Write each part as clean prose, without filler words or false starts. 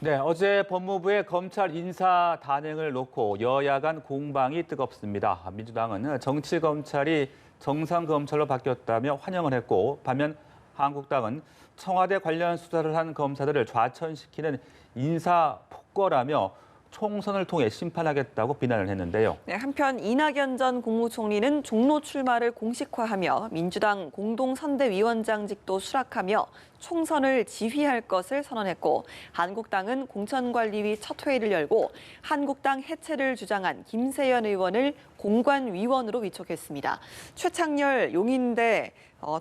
네, 어제 법무부의 검찰 인사 단행을 놓고 여야 간 공방이 뜨겁습니다. 민주당은 정치검찰이 정상검찰로 바뀌었다며 환영을 했고, 반면 한국당은 청와대 관련 수사를 한 검사들을 좌천시키는 인사 폭거라며 총선을 통해 심판하겠다고 비난을 했는데요. 네, 한편 이낙연 전 국무총리는 종로 출마를 공식화하며 민주당 공동선대위원장직도 수락하며 총선을 지휘할 것을 선언했고, 한국당은 공천관리위 첫 회의를 열고 한국당 해체를 주장한 김세연 의원을 공관위원으로 위촉했습니다. 최창렬 용인대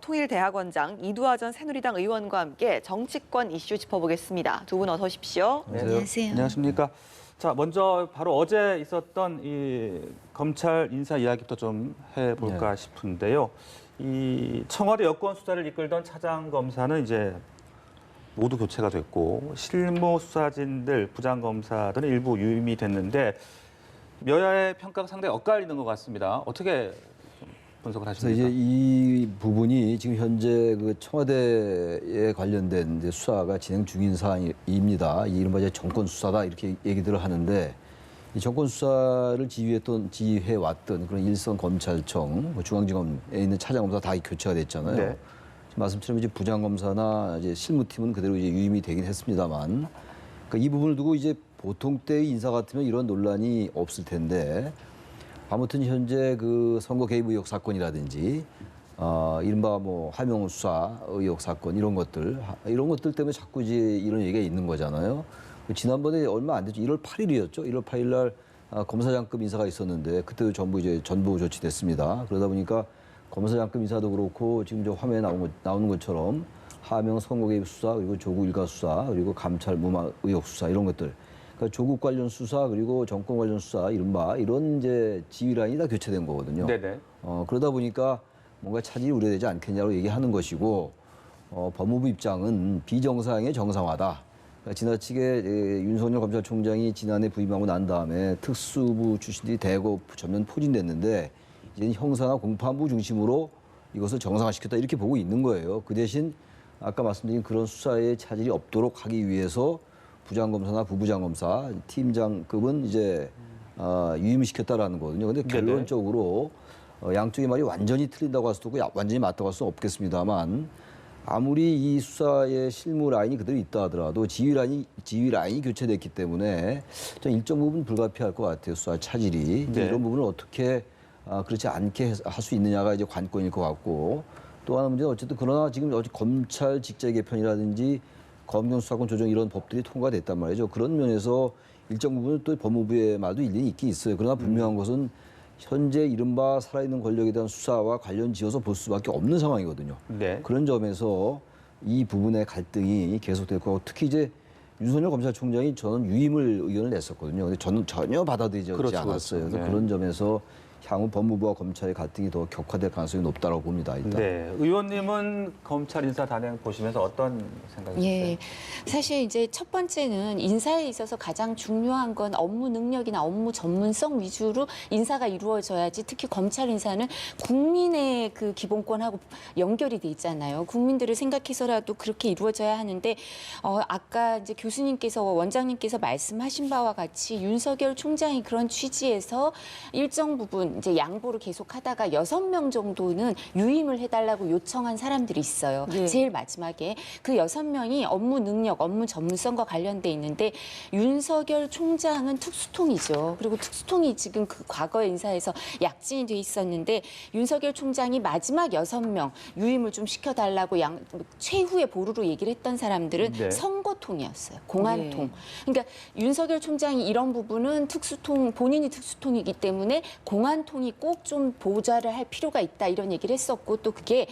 통일대학원장, 이두하 전 새누리당 의원과 함께 정치권 이슈 짚어보겠습니다. 두 분 어서 오십시오. 네, 안녕하세요. 안녕하십니까. 자, 먼저 바로 어제 있었던 이 검찰 인사 이야기부터 좀 해볼까 싶은데요. 이 청와대 여권 수사를 이끌던 차장 검사는 이제 모두 교체가 됐고, 실무 수사진들, 부장 검사들은 일부 유임이 됐는데 여야의 평가가 상당히 엇갈리는 것 같습니다. 어떻게 분석을 그래서 하십니까? 이제 이 부분이 지금 현재 그 청와대에 관련된 이제 수사가 진행 중인 사안입니다. 이른바 이제 정권 수사다 이렇게 얘기들을 하는데, 이 정권 수사를 지휘해 왔던 그런 일선 검찰청, 중앙지검에 있는 차장검사 다 교체가 됐잖아요. 네. 말씀처럼 이제 부장검사나 이제 실무팀은 그대로 이제 유임이 되긴 했습니다만, 그러니까 이 부분을 두고 이제 보통 때의 인사 같으면 이런 논란이 없을 텐데, 아무튼 현재 그 선거 개입 의혹 사건이라든지 이른바 뭐 하명 수사 의혹 사건 이런 것들 때문에 자꾸 이제 이런 얘기가 있는 거잖아요. 지난번에 얼마 안 됐죠. 1월 8일이었죠. 1월 8일 날 검사장급 인사가 있었는데 그때 전부 이제 전부 조치됐습니다. 그러다 보니까 검사장급 인사도 그렇고 지금 저 화면에 나오는 것처럼 하명 선거 개입 수사, 그리고 조국 일가 수사, 그리고 감찰 무마 의혹 수사 이런 것들. 그러니까 조국 관련 수사, 그리고 정권 관련 수사 이른바 이런 이제 지휘 라인이 다 교체된 거거든요. 네네. 그러다 보니까 뭔가 차질이 우려되지 않겠냐고 얘기하는 것이고, 법무부 입장은 비정상의 정상화다. 그러니까 지나치게 윤석열 검찰총장이 지난해 부임하고 난 다음에 특수부 출신들이 대거 전면 포진됐는데, 이제는 형사나 공판부 중심으로 이것을 정상화시켰다 이렇게 보고 있는 거예요. 그 대신 아까 말씀드린 그런 수사에 차질이 없도록 하기 위해서 부장검사나 부부장검사, 팀장급은 이제 유임시켰다라는 거거든요. 근데 결론적으로 양쪽의 말이 완전히 틀린다고 할 수도 없고 완전히 맞다고 할 수는 없겠습니다만, 아무리 이 수사의 실무 라인이 그대로 있다 하더라도 지휘 라인이 교체됐기 때문에 좀 일정 부분 불가피할 것 같아요. 수사 차질이. 이제 이런 부분을 어떻게 그렇지 않게 할 수 있느냐가 이제 관건일 것 같고, 또 하나 문제는 어쨌든 그러나 지금 검찰 직제 개편이라든지 검경 수사권 조정 이런 법들이 통과됐단 말이죠. 그런 면에서 일정 부분은 또 법무부의 말도 일리는 있긴 있어요. 그러나 분명한 것은 현재 이른바 살아있는 권력에 대한 수사와 관련 지어서 볼 수밖에 없는 상황이거든요. 네. 그런 점에서 이 부분의 갈등이 계속될 거고, 특히 이제 윤석열 검찰총장이 저는 유임을 의견을 냈었거든요. 근데 저는 전혀 받아들이지 않았어요. 그래서 네. 그런 점에서 향후 법무부와 검찰의 갈등이 더 격화될 가능성이 높다고 봅니다. 일단. 네, 의원님은 검찰 인사 단행 보시면서 어떤 생각이세요? 예, 사실 이제 첫 번째는 인사에 있어서 가장 중요한 건 업무 능력이나 업무 전문성 위주로 인사가 이루어져야지, 특히 검찰 인사는 국민의 그 기본권하고 연결이 돼 있잖아요. 국민들을 생각해서라도 그렇게 이루어져야 하는데, 아까 이제 교수님께서 원장님께서 말씀하신 바와 같이 윤석열 총장이 그런 취지에서 일정 부분 이제 양보를 계속하다가 6명 정도는 유임을 해달라고 요청한 사람들이 있어요. 네. 제일 마지막에 그 6명이 업무 능력, 업무 전문성과 관련돼 있는데, 윤석열 총장은 특수통이죠. 그리고 특수통이 지금 그 과거 인사에서 약진이 돼 있었는데, 윤석열 총장이 마지막 6명 유임을 좀 시켜달라고 최후의 보루로 얘기를 했던 사람들은 네. 선거통이었어요. 공안통. 네. 그러니까 윤석열 총장이 이런 부분은 본인이 특수통이기 때문에 공안통이 꼭 좀 보좌를 할 필요가 있다 이런 얘기를 했었고, 또 그게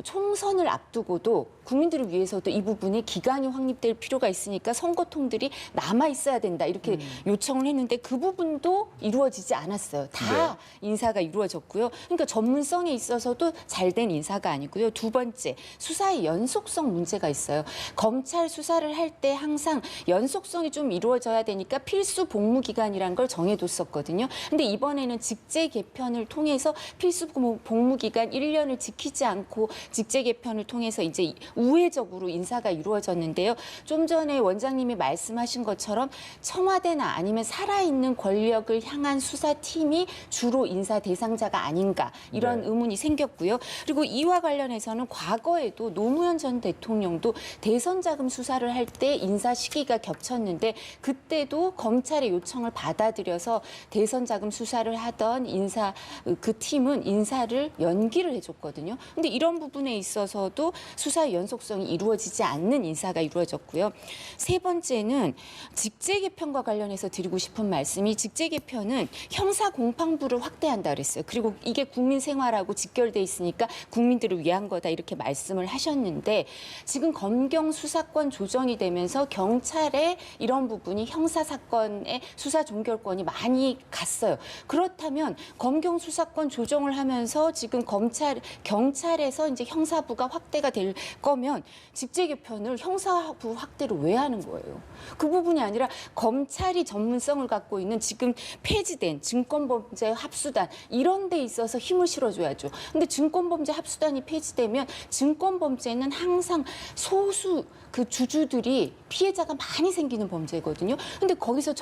총선을 앞두고도 국민들을 위해서도 이 부분이 기간이 확립될 필요가 있으니까 선거통들이 남아 있어야 된다 이렇게 요청을 했는데, 그 부분도 이루어지지 않았어요. 다 인사가 이루어졌고요. 그러니까 전문성에 있어서도 잘된 인사가 아니고요. 두 번째, 수사의 연속성 문제가 있어요. 검찰 수사를 할 때 항상 연속성이 좀 이루어져야 되니까 필수 복무 기간이란 걸 정해뒀었거든요. 근데 이번에는 직제 개편을 통해서 필수 복무 기간 1년을 지키지 않고 직제 개편을 통해서 이제 우회적으로 인사가 이루어졌는데요. 좀 전에 원장님이 말씀하신 것처럼 청와대나 아니면 살아있는 권력을 향한 수사팀이 주로 인사 대상자가 아닌가 이런 네. 의문이 생겼고요. 그리고 이와 관련해서는 과거에도 노무현 전 대통령도 대선 자금 수사를 할 때 인사 시기가 겹쳤는데 그때도 검찰의 요청을 받아들여서 대선 자금 수사를 하던 인사 그 팀은 인사를 연기를 해줬거든요. 근데 이런 부분에 있어서도 수사의 연속성이 이루어지지 않는 인사가 이루어졌고요. 세 번째는 직제 개편과 관련해서 드리고 싶은 말씀이 직제 개편은 형사 공판부를 확대한다 그랬어요. 그리고 이게 국민 생활하고 직결돼 있으니까 국민들을 위한 거다 이렇게 말씀을 하셨는데 지금 검경 수사권 조정이 되면서 경찰의 이런 부분이 형사 사건의 수사 종결권이 많이 갔어요. 그렇다면 검경 수사권 조정을 하면서 지금 경찰에서 이제 형사부가 확대가 될 거면 직제 개편을 형사부 확대를 왜 하는 거예요? 그 부분이 아니라 검찰이 전문성을 갖고 있는 지금 폐지된 증권범죄 합수단 이런 데 있어서 힘을 실어줘야죠. 근데 증권범죄 합수단이 폐지되면 증권범죄는 항상 소수 그 주주들이 피해자가 많이 생기는 범죄거든요. 근데 거기서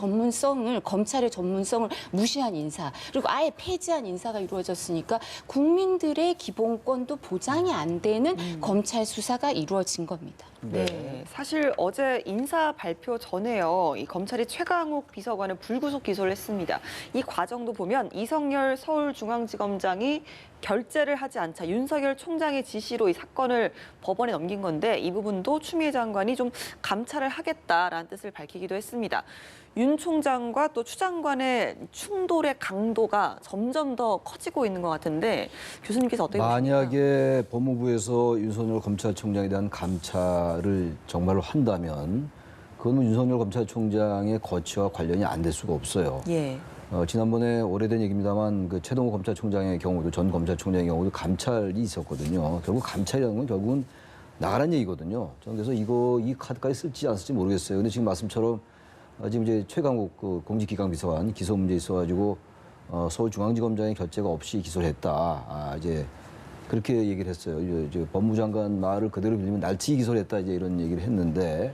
검찰의 전문성을 무시한 인사, 그리고 아예 폐지한 인사가 이루어졌으니까 국민들의 기본권도 보장이 안 되는 검찰 수사가 이루어진 겁니다. 네, 사실 어제 인사 발표 전에요. 이 검찰이 최강욱 비서관을 불구속 기소를 했습니다. 이 과정도 보면 이성열 서울중앙지검장이 결재를 하지 않자 윤석열 총장의 지시로 이 사건을 법원에 넘긴 건데 이 부분도 추미애 장관이 좀 감찰을 하겠다라는 뜻을 밝히기도 했습니다. 윤 총장과 또 추 장관의 충돌의 강도가 점점 더 커지고 있는 것 같은데 교수님께서 어떻게 보십니까? 만약에 법무부에서 윤석열 검찰총장에 대한 감찰을 정말로 한다면 그건 뭐 윤석열 검찰총장의 거취와 관련이 안 될 수가 없어요. 예. 지난번에 오래된 얘기입니다만 그 최동호 검찰총장의 경우도 전 검찰총장의 경우도 감찰이 있었거든요. 결국 감찰이라는 건 결국은 나가란 얘기거든요. 저는 그래서 이 카드까지 쓸지 안 쓸지 모르겠어요. 근데 지금 말씀처럼 지금 이제 최강욱 그 공직기강 비서관 기소 문제 있어가지고 서울중앙지검장의 결재가 없이 기소를 했다. 이제 그렇게 얘기를 했어요. 이제 법무장관 말을 그대로 빌리면 날치기 기소를 했다. 이제 이런 얘기를 했는데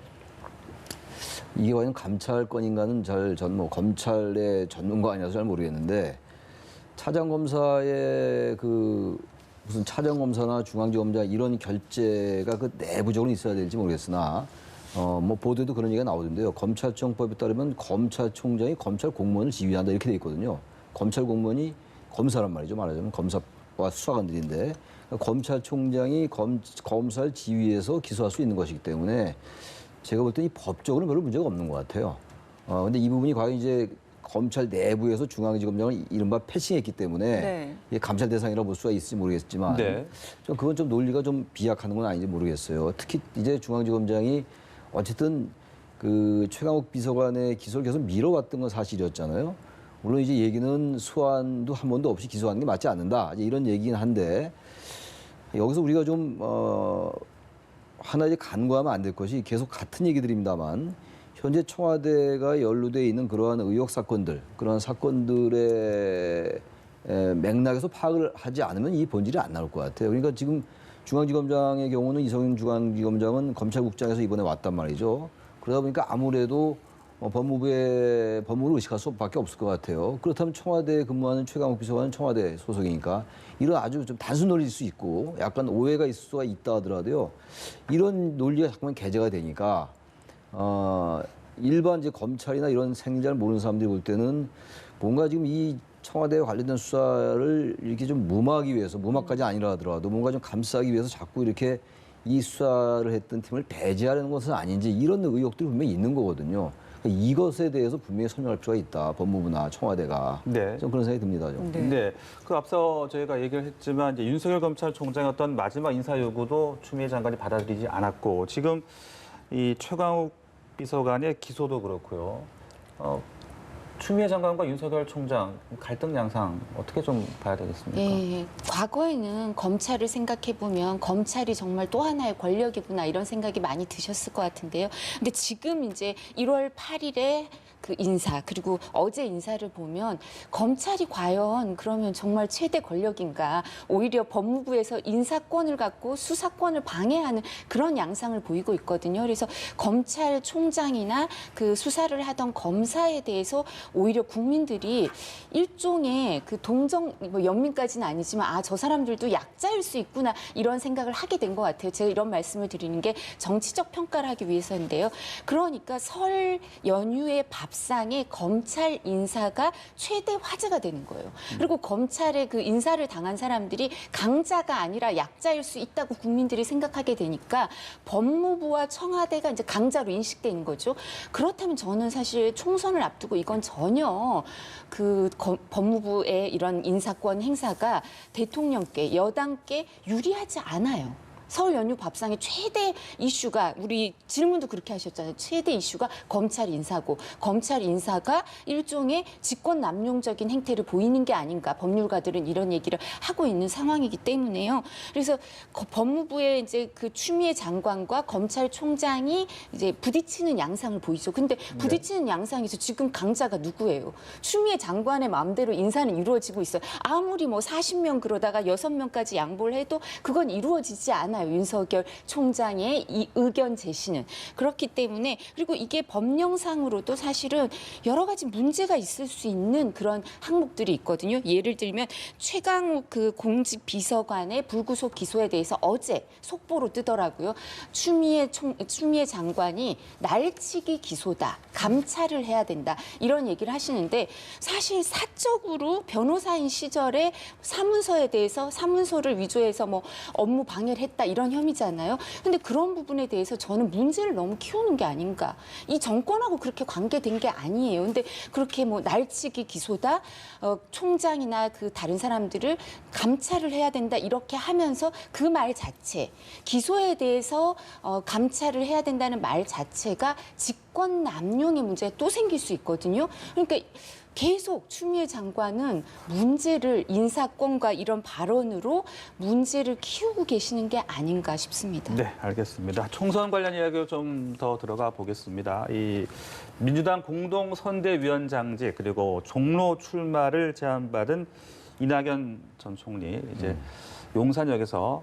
이게 과연 감찰 건인가는 전 뭐 검찰의 전문가 아니라서 잘 모르겠는데 차장검사의 그 무슨 차장검사나 중앙지검장 이런 결재가 그 내부적으로 있어야 될지 모르겠으나 뭐 보도에도 그런 얘기가 나오던데요. 검찰청법에 따르면 검찰총장이 검찰 공무원을 지휘한다 이렇게 돼 있거든요. 검찰 공무원이 검사란 말이죠. 말하자면 검사와 수사관들인데 검찰총장이 검사를 지휘해서 기소할 수 있는 것이기 때문에 제가 볼 때 이 법적으로는 별로 문제가 없는 것 같아요. 근데 이 부분이 과연 이제 검찰 내부에서 중앙지검장을 이른바 패싱했기 때문에 네. 이게 감찰 대상이라고 볼 수가 있을지 모르겠지만 네. 그건 좀 논리가 좀 비약하는 건 아닌지 모르겠어요. 특히 이제 중앙지검장이 어쨌든 그 최강욱 비서관의 기소를 계속 미뤄왔던 건 사실이었잖아요. 물론 이제 얘기는 소환도 한 번도 없이 기소하는 게 맞지 않는다. 이제 이런 얘기긴 한데 여기서 우리가 좀 하나 이제 간과하면 안 될 것이 계속 같은 얘기들입니다만 현재 청와대가 연루돼 있는 그러한 의혹 사건들, 그러한 사건들의 맥락에서 파악을 하지 않으면 이 본질이 안 나올 것 같아요. 그러니까 지금 중앙지검장의 경우는 이성윤 중앙지검장은 검찰국장에서 이번에 왔단 말이죠. 그러다 보니까 아무래도 법무부를 의식할 수밖에 없을 것 같아요. 그렇다면 청와대에 근무하는 최강욱 비서관은 청와대 소속이니까 이런 아주 좀 단순 논리일 수 있고 약간 오해가 있을 수가 있다 하더라도요. 이런 논리가 자꾸만 개재가 되니까 일반 이제 검찰이나 이런 생리자를 모르는 사람들이 볼 때는 뭔가 지금 이 청와대와 관련된 수사를 이렇게 좀 무마하기 위해서, 무마까지 아니라 하더라도 뭔가 좀 감싸기 위해서 자꾸 이렇게 이 수사를 했던 팀을 배제하려는 것은 아닌지 이런 의혹들이 분명히 있는 거거든요. 그러니까 이것에 대해서 분명히 설명할 필요가 있다. 법무부나 청와대가. 네. 좀 그런 생각이 듭니다. 좀. 네. 그 앞서 저희가 얘기를 했지만 이제 윤석열 검찰총장의 어떤 마지막 인사 요구도 추미애 장관이 받아들이지 않았고 지금 이 최강욱 비서관의 기소도 그렇고요. 추미애 장관과 윤석열 총장 갈등 양상 어떻게 좀 봐야 되겠습니까? 예, 과거에는 검찰을 생각해 보면 검찰이 정말 또 하나의 권력이구나 이런 생각이 많이 드셨을 것 같은데요. 근데 지금 이제 1월 8일에 그 인사 그리고 어제 인사를 보면 검찰이 과연 그러면 정말 최대 권력인가 오히려 법무부에서 인사권을 갖고 수사권을 방해하는 그런 양상을 보이고 있거든요. 그래서 검찰총장이나 그 수사를 하던 검사에 대해서 오히려 국민들이 일종의 그 동정 뭐 연민까지는 아니지만 아, 저 사람들도 약자일 수 있구나 이런 생각을 하게 된 것 같아요. 제가 이런 말씀을 드리는 게 정치적 평가를 하기 위해서인데요. 그러니까 설 연휴의 밥상에 검찰 인사가 최대 화제가 되는 거예요. 그리고 검찰의 그 인사를 당한 사람들이 강자가 아니라 약자일 수 있다고 국민들이 생각하게 되니까 법무부와 청와대가 이제 강자로 인식되는 거죠. 그렇다면 저는 사실 총선을 앞두고 이건 전혀 그 법무부의 이런 인사권 행사가 대통령께 여당께 유리하지 않아요. 설 연휴 밥상의 최대 이슈가 우리 질문도 그렇게 하셨잖아요. 최대 이슈가 검찰 인사고 검찰 인사가 일종의 직권 남용적인 행태를 보이는 게 아닌가 법률가들은 이런 얘기를 하고 있는 상황이기 때문에요. 그래서 법무부의 이제 그 추미애 장관과 검찰총장이 이제 부딪히는 양상을 보이죠. 근데 부딪히는 양상에서 지금 강자가 누구예요? 추미애 장관의 마음대로 인사는 이루어지고 있어요. 아무리 뭐 40명 그러다가 6명까지 양보를 해도 그건 이루어지지 않아요. 윤석열 총장의 이 의견 제시는. 그렇기 때문에 그리고 이게 법령상으로도 사실은 여러 가지 문제가 있을 수 있는 그런 항목들이 있거든요. 예를 들면 최강욱 그 공직 비서관의 불구속 기소에 대해서 어제 속보로 뜨더라고요. 추미애 장관이 날치기 기소다. 감찰을 해야 된다. 이런 얘기를 하시는데 사실 사적으로 변호사인 시절에 사문서에 대해서 사문서를 위조해서 뭐 업무 방해를 했다. 이런 혐의잖아요. 근데 그런 부분에 대해서 저는 문제를 너무 키우는 게 아닌가. 이 정권하고 그렇게 관계된 게 아니에요. 근데 그렇게 뭐 날치기 기소다, 총장이나 그 다른 사람들을 감찰을 해야 된다 이렇게 하면서 그 말 자체, 기소에 대해서 감찰을 해야 된다는 말 자체가 직권 남용의 문제가 또 생길 수 있거든요. 그러니까 계속 추미애 장관은 문제를 인사권과 이런 발언으로 문제를 키우고 계시는 게 아닌가 싶습니다. 네, 알겠습니다. 총선 관련 이야기로 좀 더 들어가 보겠습니다. 이 민주당 공동선대위원장직 그리고 종로 출마를 제안받은 이낙연 전 총리 이제 용산역에서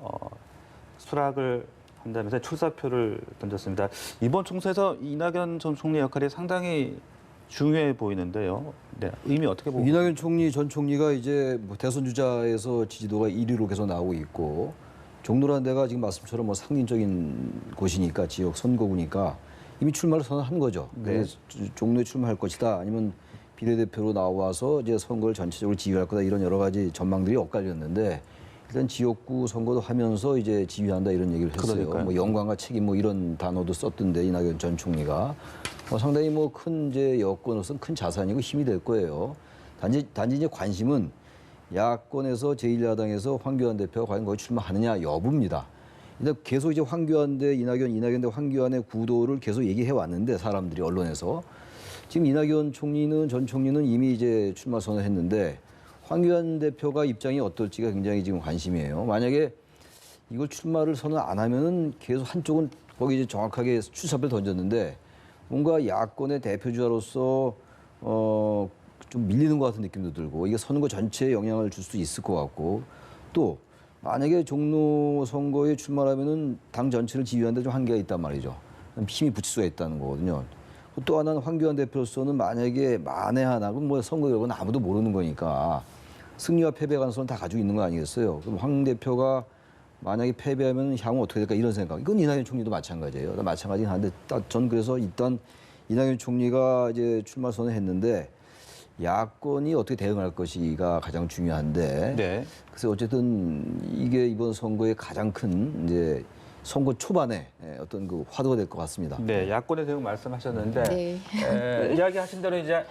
수락을 한다면서 출사표를 던졌습니다. 이번 총선에서 이낙연 전 총리 역할이 상당히 중요해 보이는데요. 네, 의미 어떻게 보고? 이낙연 총리 전 총리가 이제 뭐 대선 주자에서 지지도가 1위로 계속 나오고 있고 종로라는 데가 지금 말씀처럼 뭐 상징적인 곳이니까 지역 선거구니까 이미 출마를 선언한 거죠. 네. 그래서 종로에 출마할 것이다. 아니면 비례대표로 나와서 이제 선거를 전체적으로 지휘할 거다. 이런 여러 가지 전망들이 엇갈렸는데 일단 지역구 선거도 하면서 이제 지휘한다 이런 얘기를 했어요. 그러니까요. 뭐 영광과 책임 뭐 이런 단어도 썼던데 이낙연 전 총리가 상당히 뭐 큰 이제 여권으로서는 큰 자산이고 힘이 될 거예요. 단지 이제 관심은 야권에서 제1야당에서 황교안 대표가 과연 거기 출마하느냐 여부입니다. 일단 계속 이제 황교안 대 이낙연 대 황교안의 구도를 계속 얘기해 왔는데 사람들이 언론에서 지금 이낙연 전 총리는 이미 이제 출마 선언했는데 황교안 대표가 입장이 어떨지가 굉장히 지금 관심이에요. 만약에 이걸 출마를 선언 안 하면은 계속 한쪽은 거기 이제 정확하게 출사표를 던졌는데 뭔가 야권의 대표주자로서 좀 밀리는 것 같은 느낌도 들고 이게 선거 전체에 영향을 줄 수 있을 것 같고 또 만약에 종로 선거에 출마하면은 당 전체를 지휘하는데 좀 한계가 있단 말이죠. 힘이 붙일 수가 있다는 거거든요. 또 하나는 황교안 대표로서는 만약에 만에 하나 그럼 뭐 선거 결과는 아무도 모르는 거니까 승리와 패배 가능성은 다 가지고 있는 거 아니겠어요? 그럼 황 대표가 만약에 패배하면 향후 어떻게 될까 이런 생각. 이건 이낙연 총리도 마찬가지예요. 마찬가지긴 한데 전 그래서 일단 이낙연 총리가 이제 출마 선언했는데 야권이 어떻게 대응할 것이가 가장 중요한데. 네. 그래서 어쨌든 이게 이번 선거의 가장 큰 이제 선거 초반에 어떤 그 화두가 될 것 같습니다. 네, 야권의 대응 말씀하셨는데 네. 이야기하신 대로 이제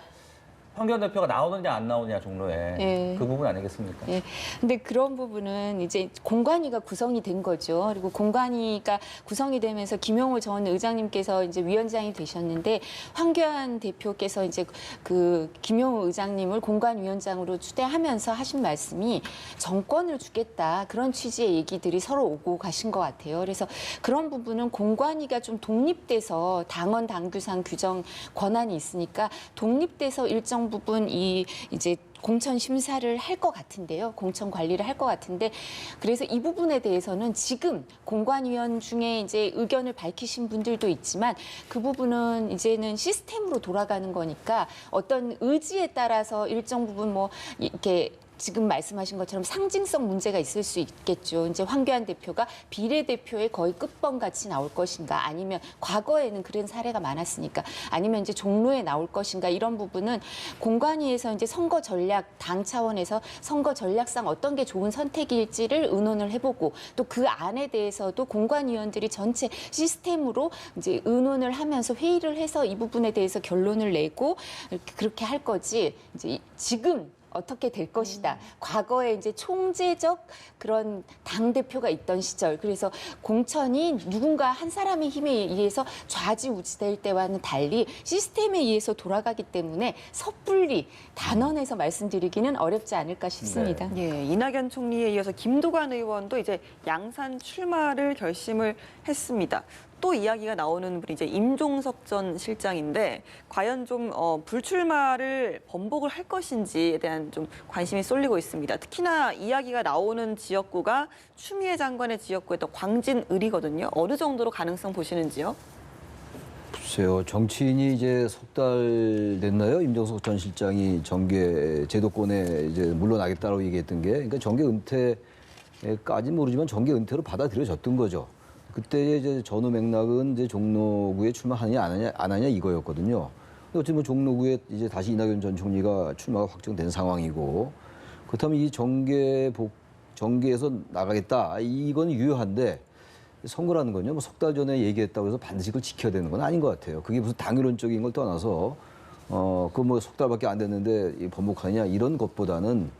황교안 대표가 나오느냐 안 나오느냐 종로에 예. 그 부분 아니겠습니까? 예. 근데 그런 부분은 이제 공관위가 구성이 된 거죠. 그리고 공관위가 구성이 되면서 김용호 전 의장님께서 이제 위원장이 되셨는데 황교안 대표께서 이제 그 김용호 의장님을 공관위원장으로 추대하면서 하신 말씀이 정권을 주겠다. 그런 취지의 얘기들이 서로 오고 가신 것 같아요. 그래서 그런 부분은 공관위가 좀 독립돼서 당원 당규상 규정 권한이 있으니까 독립돼서 일정 부분 이제 공천 심사를 할 것 같은데요. 공천 관리를 할 것 같은데 그래서 이 부분에 대해서는 지금 공관위원 중에 이제 의견을 밝히신 분들도 있지만 그 부분은 이제는 시스템으로 돌아가는 거니까 어떤 의지에 따라서 일정 부분 뭐 이렇게 지금 말씀하신 것처럼 상징성 문제가 있을 수 있겠죠. 이제 황교안 대표가 비례대표의 거의 끝번 같이 나올 것인가 아니면 과거에는 그런 사례가 많았으니까 아니면 이제 종로에 나올 것인가 이런 부분은 공관위에서 이제 선거 전략 당 차원에서 선거 전략상 어떤 게 좋은 선택일지를 의논을 해보고 또 그 안에 대해서도 공관위원들이 전체 시스템으로 이제 의논을 하면서 회의를 해서 이 부분에 대해서 결론을 내고 그렇게 할 거지 이제 지금 어떻게 될 것이다. 과거에 이제 총재적 그런 당대표가 있던 시절. 그래서 공천이 누군가 한 사람의 힘에 의해서 좌지우지될 때와는 달리 시스템에 의해서 돌아가기 때문에 섣불리 단언해서 말씀드리기는 어렵지 않을까 싶습니다. 예, 이낙연 총리에 이어서 김두관 의원도 이제 양산 출마를 결심을 했습니다. 또 이야기가 나오는 분이 이제 임종석 전 실장인데 과연 좀 불출마를 번복을 할 것인지에 대한 좀 관심이 쏠리고 있습니다. 특히나 이야기가 나오는 지역구가 추미애 장관의 지역구였던 광진을이거든요. 어느 정도로 가능성 보시는지요? 글쎄요, 정치인이 이제 석 달 됐나요? 임종석 전 실장이 정계 제도권에 이제 물러나겠다고 얘기했던 게, 그러니까 정계 은퇴까지 모르지만 정계 은퇴로 받아들여졌던 거죠. 그때 이제 전후 맥락은 이제 종로구에 출마하느냐 안 하냐 이거였거든요. 근데 어쨌든 뭐 종로구에 이제 다시 이낙연 전 총리가 출마가 확정된 상황이고, 그렇다면 이 정계에서 나가겠다 이건 유효한데. 선거라는 건요, 뭐 석 달 전에 얘기했다고 해서 반드시 그걸 지켜야 되는 건 아닌 것 같아요. 그게 무슨 당위론적인 걸 떠나서, 그 뭐 석 달밖에 안 됐는데 번복하느냐 이런 것보다는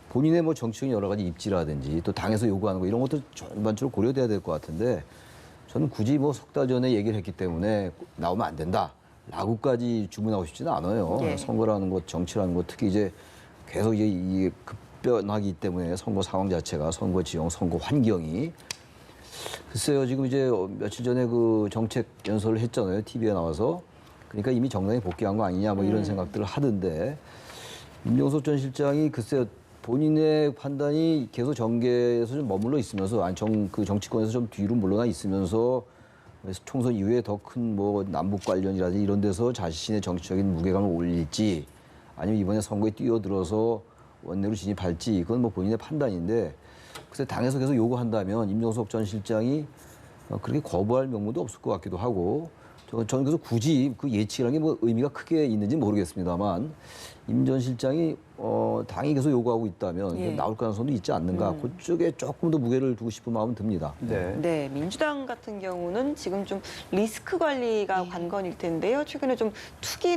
본인의 뭐 정치적인 여러 가지 입지라든지 또 당에서 요구하는 거 이런 것도 전반적으로 고려돼야 될 것 같은데 저는 굳이 뭐 석 달 전에 얘기를 했기 때문에 나오면 안 된다. 라고까지 주문하고 싶지는 않아요. 예. 선거라는 것, 정치라는 것, 특히 이제 계속 이제 이게 급변하기 때문에 선거 상황 자체가 선거 지형, 선거 환경이 글쎄요, 지금 이제 며칠 전에 그 정책 연설을 했잖아요. TV에 나와서. 그러니까 이미 정당에 복귀한 거 아니냐 뭐 이런 생각들을 하던데 임종석 전 실장이 글쎄요, 본인의 판단이 계속 정계에서 좀 머물러 있으면서 그 정치권에서 좀 뒤로 물러나 있으면서 총선 이후에 더 큰 뭐 남북 관련이라든지 이런 데서 자신의 정치적인 무게감을 올릴지 아니면 이번에 선거에 뛰어들어서 원내로 진입할지 그건 뭐 본인의 판단인데 글쎄 당에서 계속 요구한다면 임종석 전 실장이 그렇게 거부할 명분도 없을 것 같기도 하고 저는 그래서 굳이 그 예측이라는 게 뭐 의미가 크게 있는지 모르겠습니다만 임 전 실장이 당이 계속 요구하고 있다면 예. 나올 가능성도 있지 않는가 그쪽에 조금 더 무게를 두고 싶은 마음은 듭니다. 네, 민주당 같은 경우는 지금 좀 리스크 관리가 관건일 텐데요. 최근에 좀 투기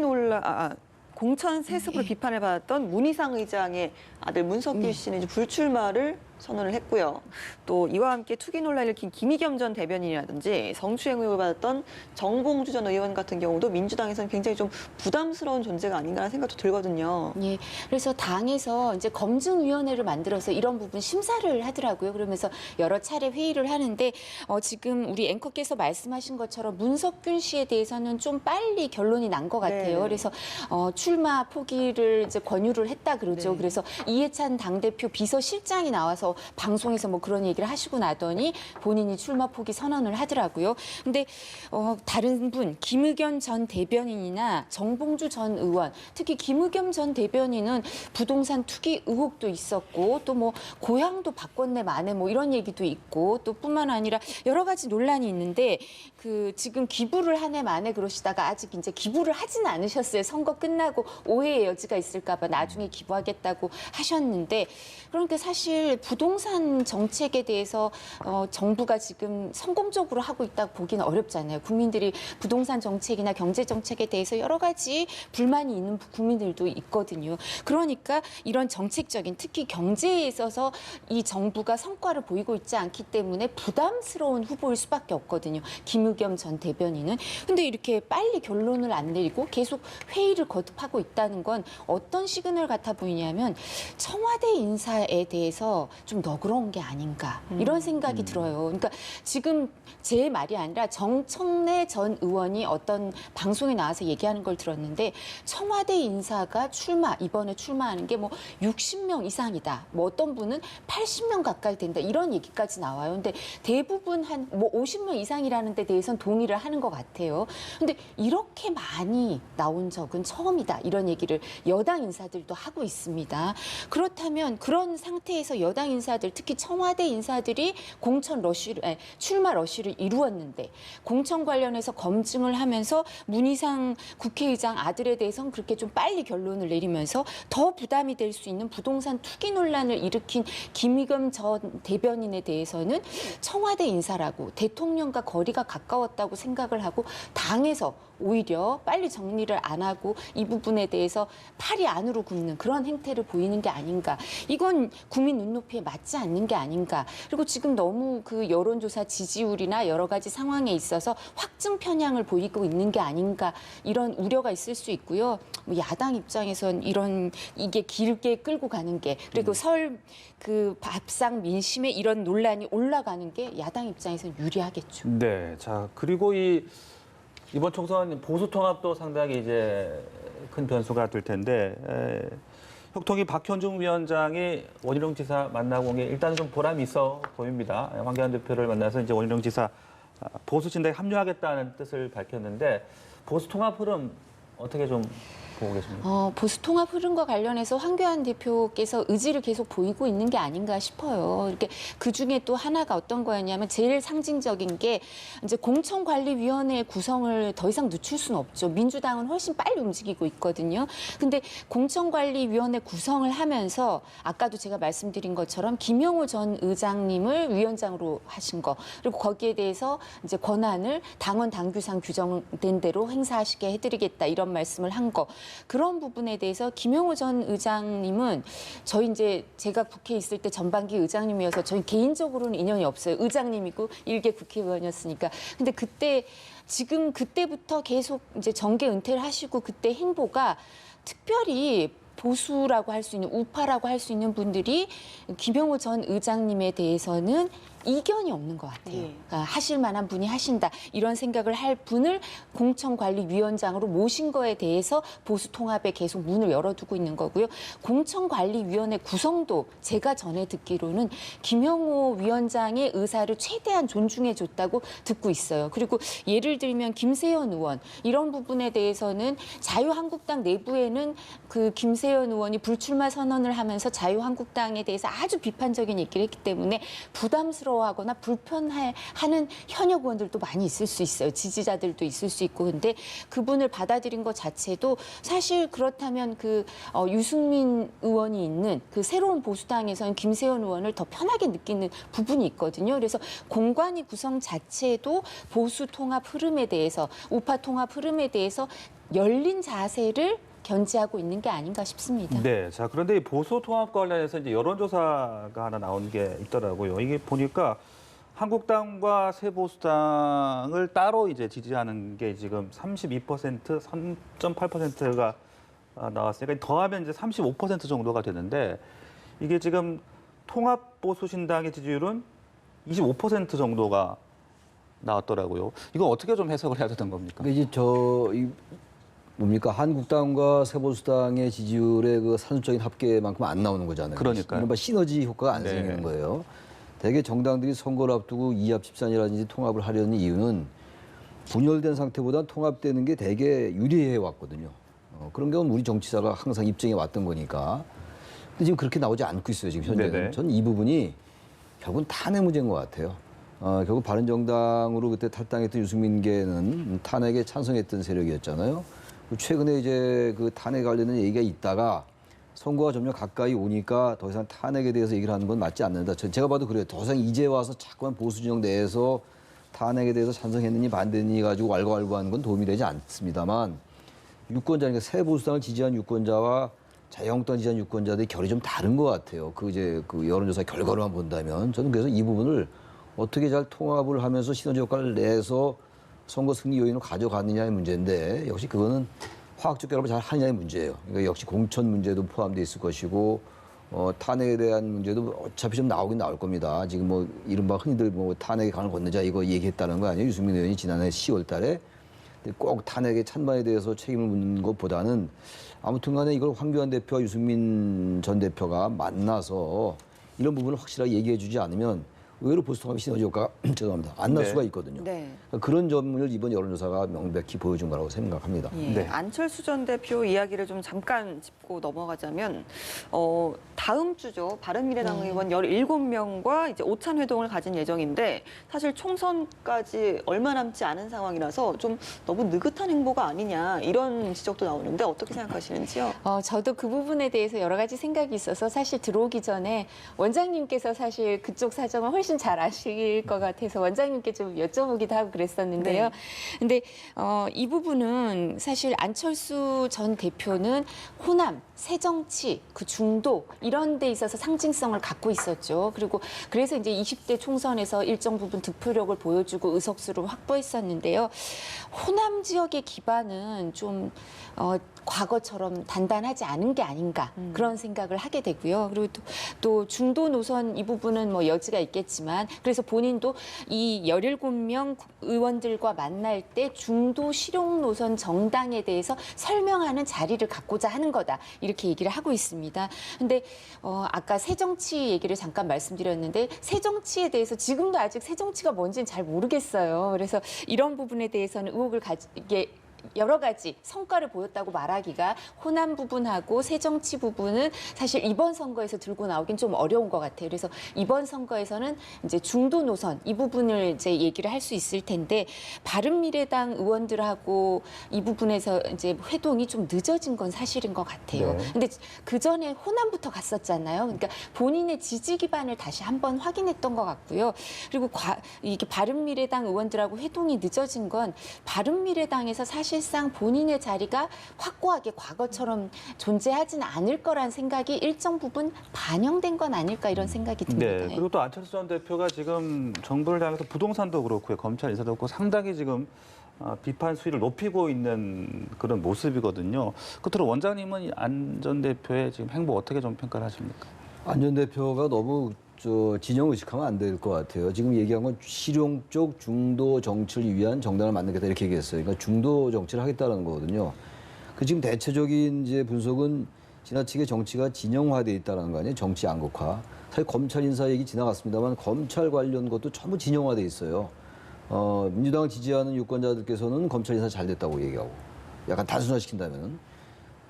공천 세습으로 비판을 받았던 문희상 의장의 아들 문석길 씨는 이제 불출마를 선언을 했고요. 또 이와 함께 투기 논란을 일으킨 김의겸 전 대변인이라든지 성추행 의혹을 받았던 정봉주 전 의원 같은 경우도 민주당에서는 굉장히 좀 부담스러운 존재가 아닌가라는 생각도 들거든요. 예, 그래서 당에서 이제 검증위원회를 만들어서 이런 부분 심사를 하더라고요. 그러면서 여러 차례 회의를 하는데 지금 우리 앵커께서 말씀하신 것처럼 문석균 씨에 대해서는 좀 빨리 결론이 난 것 같아요. 네. 그래서 출마 포기를 이제 권유를 했다 그러죠. 네. 그래서 이해찬 당대표 비서실장이 나와서 방송에서 뭐 그런 얘기를 하시고 나더니 본인이 출마 포기 선언을 하더라고요. 근데 다른 분 김의겸 전 대변인이나 정봉주 전 의원, 특히 김의겸 전 대변인은 부동산 투기 의혹도 있었고 또 뭐 고향도 바꿨네 마네 뭐 이런 얘기도 있고 또 뿐만 아니라 여러 가지 논란이 있는데 그 지금 기부를 한 해 만에 그러시다가 아직 이제 기부를 하지는 않으셨어요. 선거 끝나고 오해의 여지가 있을까 봐 나중에 기부하겠다고 하셨는데 그러니까 사실 부동산 정책에 대해서 정부가 지금 성공적으로 하고 있다고 보기는 어렵잖아요. 국민들이 부동산 정책이나 경제 정책에 대해서 여러 가지 불만이 있는 국민들도 있거든요. 그러니까 이런 정책적인 특히 경제에 있어서 이 정부가 성과를 보이고 있지 않기 때문에 부담스러운 후보일 수밖에 없거든요. 김의겸 전 대변인은. 근데 이렇게 빨리 결론을 안 내리고 계속 회의를 거듭하고 있다는 건 어떤 시그널 같아 보이냐면 청와대 인사에 대해서 좀 너그러운 게 아닌가 이런 생각이 들어요. 그러니까 지금 제 말이 아니라 정청래 전 의원이 어떤 방송에 나와서 얘기하는 걸 들었는데 청와대 인사가 이번에 출마하는 게 뭐 60명 이상이다. 뭐 어떤 분은 80명 가까이 된다. 이런 얘기까지 나와요. 근데 대부분 한 뭐 50명 이상이라는 데 대해서는 동의를 하는 것 같아요. 근데 이렇게 많이 나온 적은 처음이다. 이런 얘기를 여당 인사들도 하고 있습니다. 그렇다면 그런 상태에서 여당 인사들, 특히 청와대 인사들이 출마 러쉬를 이루었는데 공천 관련해서 검증을 하면서 문희상 국회의장 아들에 대해서는 그렇게 좀 빨리 결론을 내리면서 더 부담이 될 수 있는 부동산 투기 논란을 일으킨 김의겸 전 대변인에 대해서는 청와대 인사라고 대통령과 거리가 가까웠다고 생각을 하고 당에서 오히려 빨리 정리를 안 하고 이 부분에 대해서 팔이 안으로 굽는 그런 행태를 보이는 게 아닌가. 이건 국민 눈높이에 맞지 않는 게 아닌가. 그리고 지금 너무 그 여론조사 지지율이나 여러 가지 상황에 있어서 확증 편향을 보이고 있는 게 아닌가. 이런 우려가 있을 수 있고요. 뭐 야당 입장에선 이게 길게 끌고 가는 게 그리고 그 밥상 민심에 이런 논란이 올라가는 게 야당 입장에서는 유리하겠죠. 네. 자, 그리고 이번 총선 보수 통합도 상당히 이제 큰 변수가 될 텐데 혁통위 박현중 위원장이 원희룡 지사 만나고 온 게 일단 좀 보람이 있어 보입니다. 황교안 대표를 만나서 이제 원희룡 지사 보수 진대에 합류하겠다는 뜻을 밝혔는데 보수 통합 흐름 어떻게 좀 보고 계십니까? 보수 통합 흐름과 관련해서 황교안 대표께서 의지를 계속 보이고 있는 게 아닌가 싶어요. 이렇게 그 중에 또 하나가 어떤 거였냐면 제일 상징적인 게 이제 공천관리위원회 구성을 더 이상 늦출 수는 없죠. 민주당은 훨씬 빨리 움직이고 있거든요. 근데 공천관리위원회 구성을 하면서 아까도 제가 말씀드린 것처럼 김영호 전 의장님을 위원장으로 하신 거 그리고 거기에 대해서 이제 권한을 당원 당규상 규정된 대로 행사하시게 해드리겠다 이런 말씀을 한 거. 그런 부분에 대해서 김영호 전 의장님은 제가 국회에 있을 때 전반기 의장님이어서 저희 개인적으로는 인연이 없어요. 의장님이고 일개 국회의원이었으니까. 근데 그때부터 계속 이제 정계 은퇴를 하시고 그때 행보가 특별히 보수라고 할 수 있는 우파라고 할 수 있는 분들이 김영호 전 의장님에 대해서는 이견이 없는 것 같아요. 그러니까 하실 만한 분이 하신다. 이런 생각을 할 분을 공천관리위원장으로 모신 거에 대해서 보수 통합에 계속 문을 열어두고 있는 거고요. 공천관리위원회 구성도 제가 전에 듣기로는 김영호 위원장의 의사를 최대한 존중해 줬다고 듣고 있어요. 그리고 예를 들면 김세연 의원 이런 부분에 대해서는 자유한국당 내부에는 그 김세연 의원이 불출마 선언을 하면서 자유한국당에 대해서 아주 비판적인 얘기를 했기 때문에 부담스러워하거나 불편해하는 현역 의원들도 많이 있을 수 있어요. 지지자들도 있을 수 있고. 근데 그분을 받아들인 것 자체도 사실 그렇다면 유승민 의원이 있는 그 새로운 보수당에서는 김세연 의원을 더 편하게 느끼는 부분이 있거든요. 그래서 공관위 구성 자체도 보수 통합 흐름에 대해서 우파 통합 흐름에 대해서 열린 자세를 견지하고 있는 게 아닌가 싶습니다. 네, 자 그런데 이 보수 통합 관련해서 이제 여론조사가 하나 나온 게 있더라고요. 이게 보니까 한국당과 새보수당을 따로 이제 지지하는 게 지금 32%, 3.8%가 나왔으니까 더하면 이제 35% 정도가 되는데 이게 지금 통합보수신당의 지지율은 25% 정도가 나왔더라고요. 이건 어떻게 좀 해석을 해야 되는 겁니까? 이제 뭡니까 한국당과 새보수당의 지지율의 그 산술적인 합계만큼 안 나오는 거잖아요. 그러니까요. 이른바 시너지 효과가 안 네. 생기는 거예요. 대개 정당들이 선거를 앞두고 이합 집산이라든지 통합을 하려는 이유는 분열된 상태보다 통합되는 게 대개 유리해 왔거든요. 그런 경우는 우리 정치사가 항상 입증해 왔던 거니까. 근데 지금 그렇게 나오지 않고 있어요. 지금 현재는. 네네. 저는 이 부분이 결국은 탄핵 문제인 것 같아요. 결국 바른정당으로 그때 탈당했던 유승민계는 탄핵에 찬성했던 세력이었잖아요. 최근에 이제 그 탄핵 관련된 얘기가 있다가 선거가 점점 가까이 오니까 더 이상 탄핵에 대해서 얘기를 하는 건 맞지 않는다. 제가 봐도 그래요. 더 이상 이제 와서 자꾸만 보수 진영 내에서 탄핵에 대해서 찬성했느니 반대했느니 가지고 왈가왈부하는 건 도움이 되지 않습니다만 유권자, 그러니까 새 보수당을 지지한 유권자와 자유한국당 지지한 유권자들의 결이 좀 다른 것 같아요. 그 여론조사 결과로만 본다면 저는 그래서 이 부분을 어떻게 잘 통합을 하면서 시너지 효과를 내서 선거 승리 요인을 가져가느냐의 문제인데 역시 그거는 화학적 결합을 잘 하느냐의 문제예요. 그러니까 역시 공천 문제도 포함되어 있을 것이고 탄핵에 대한 문제도 어차피 좀 나오긴 나올 겁니다. 지금 뭐 이른바 흔히들 뭐 탄핵의 강을 건너자 이거 얘기했다는 거 아니에요? 유승민 의원이 지난해 10월 달에. 꼭 탄핵의 찬반에 대해서 책임을 묻는 것보다는 아무튼 간에 이걸 황교안 대표와 유승민 전 대표가 만나서 이런 부분을 확실하게 얘기해 주지 않으면 의외로 보수통합의 시너지 효과가 죄송합니다. 안 날 네. 수가 있거든요. 네. 그러니까 그런 점을 이번 여론조사가 명백히 보여준 거라고 생각합니다. 예, 네. 안철수 전 대표 이야기를 좀 잠깐 짚고 넘어가자면 다음 주죠. 바른미래당 의원 17명과 이제 오찬 회동을 가진 예정인데 사실 총선까지 얼마 남지 않은 상황이라서 좀 너무 느긋한 행보가 아니냐 이런 지적도 나오는데 어떻게 생각하시는지요? 저도 그 부분에 대해서 여러 가지 생각이 있어서 사실 들어오기 전에 원장님께서 사실 그쪽 사정을 훨씬 잘 아실 것 같아서 원장님께 좀 여쭤보기도 하고 그랬었는데요. 네. 근데 이 부분은 사실 안철수 전 대표는 호남, 새정치, 그 중도 이런 데 있어서 상징성을 갖고 있었죠. 그리고 그래서 이제 20대 총선에서 일정 부분 득표력을 보여주고 의석수를 확보했었는데요. 호남 지역의 기반은 좀 과거처럼 단단하지 않은 게 아닌가 그런 생각을 하게 되고요. 그리고 또 중도 노선 이 부분은 뭐 여지가 있겠지만 그래서 본인도 이 17명 의원들과 만날 때 중도 실용 노선 정당에 대해서 설명하는 자리를 갖고자 하는 거다. 이렇게 얘기를 하고 있습니다. 근데 아까 새정치 얘기를 잠깐 말씀드렸는데 새정치에 대해서 지금도 아직 새정치가 뭔지는 잘 모르겠어요. 그래서 이런 부분에 대해서는 의혹을 가지게 여러 가지 성과를 보였다고 말하기가 호남 부분하고 새정치 부분은 사실 이번 선거에서 들고 나오긴 좀 어려운 것 같아요. 그래서 이번 선거에서는 이제 중도 노선 이 부분을 이제 얘기를 할 수 있을 텐데 바른미래당 의원들하고 이 부분에서 이제 회동이 좀 늦어진 건 사실인 것 같아요. 네. 근데 그 전에 호남부터 갔었잖아요. 그러니까 본인의 지지 기반을 다시 한번 확인했던 것 같고요. 그리고 이게 바른미래당 의원들하고 회동이 늦어진 건 바른미래당에서 사실상 본인의 자리가 확고하게 과거처럼 존재하지는 않을 거란 생각이 일정 부분 반영된 건 아닐까 이런 생각이 듭니다. 네. 그리고 또 안철수 전 대표가 지금 정부를 향해서 부동산도 그렇고요, 검찰 인사도 그렇고 상당히 지금 비판 수위를 높이고 있는 그런 모습이거든요. 끝으로 원장님은 안 전 대표의 지금 행보 어떻게 좀 평가를 하십니까? 안 전 대표가 너무 진영 의식하면 안 될 것 같아요. 지금 얘기한 건 실용적 중도 정치를 위한 정당을 만들겠다 이렇게 얘기했어요. 그러니까 중도 정치를 하겠다는 거거든요. 그 지금 대체적인 이제 분석은 지나치게 정치가 진영화돼 있다는 거 아니에요? 정치 양극화. 사실 검찰 인사 얘기 지나갔습니다만 검찰 관련 것도 전부 진영화돼 있어요. 민주당을 지지하는 유권자들께서는 검찰 인사 잘 됐다고 얘기하고 약간 단순화시킨다면은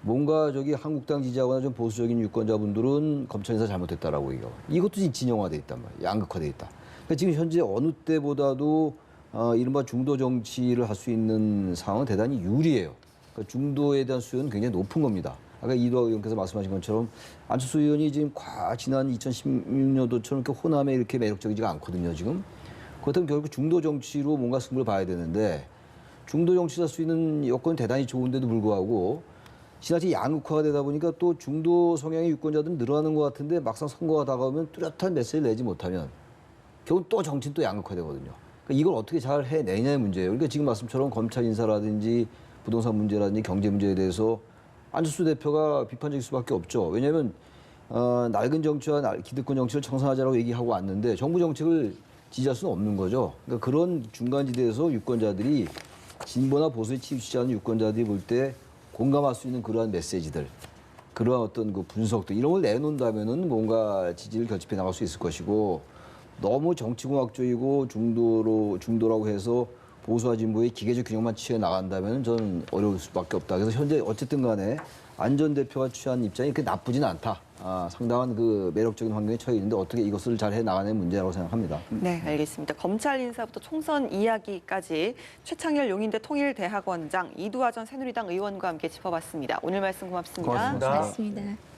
뭔가 한국당 지지하거나 좀 보수적인 유권자분들은 검찰 인사 잘못했다라고 얘기하고 이것도 진영화돼 있단 말이에요. 양극화돼 있다. 그러니까 지금 현재 어느 때보다도 이른바 중도 정치를 할 수 있는 상황은 대단히 유리해요. 그러니까 중도에 대한 수요는 굉장히 높은 겁니다. 아까 이도하 의원께서 말씀하신 것처럼 안철수 의원이 지금 지난 2016년도처럼 이렇게 호남에 이렇게 매력적이지가 않거든요. 지금 그렇다면 결국 중도 정치로 뭔가 승부를 봐야 되는데 중도 정치를 할 수 있는 여건이 대단히 좋은데도 불구하고 지나치게 양극화가 되다 보니까 또 중도 성향의 유권자들은 늘어나는 것 같은데 막상 선거가 다가오면 뚜렷한 메시지를 내지 못하면 결국 또 정치는 또 양극화되거든요. 그러니까 이걸 어떻게 잘 해내냐의 문제예요. 그러니까 지금 말씀처럼 검찰 인사라든지 부동산 문제라든지 경제 문제에 대해서 안철수 대표가 비판적일 수밖에 없죠. 왜냐하면 낡은 정치와 기득권 정치를 청산하자라고 얘기하고 왔는데 정부 정책을 지지할 수는 없는 거죠. 그러니까 그런 중간지대에서 유권자들이 진보나 보수에 치우치지 않은 유권자들이 볼 때 공감할 수 있는 그러한 메시지들, 그러한 어떤 그 분석들 이런 걸 내놓는다면은 뭔가 지지를 결집해 나갈 수 있을 것이고 너무 정치공학적이고 중도라고 해서 보수와 진보의 기계적 균형만 취해 나간다면 저는 어려울 수밖에 없다. 그래서 현재 어쨌든 간에 안 전 대표가 취한 입장이 그렇게 나쁘진 않다. 상당한 그 매력적인 환경에 처해 있는데 어떻게 이것을 잘 해 나가는 문제라고 생각합니다. 네, 알겠습니다. 검찰 인사부터 총선 이야기까지 최창열 용인대 통일대학원장, 이두하 전 새누리당 의원과 함께 짚어봤습니다. 오늘 말씀 고맙습니다. 고맙습니다. 고맙습니다.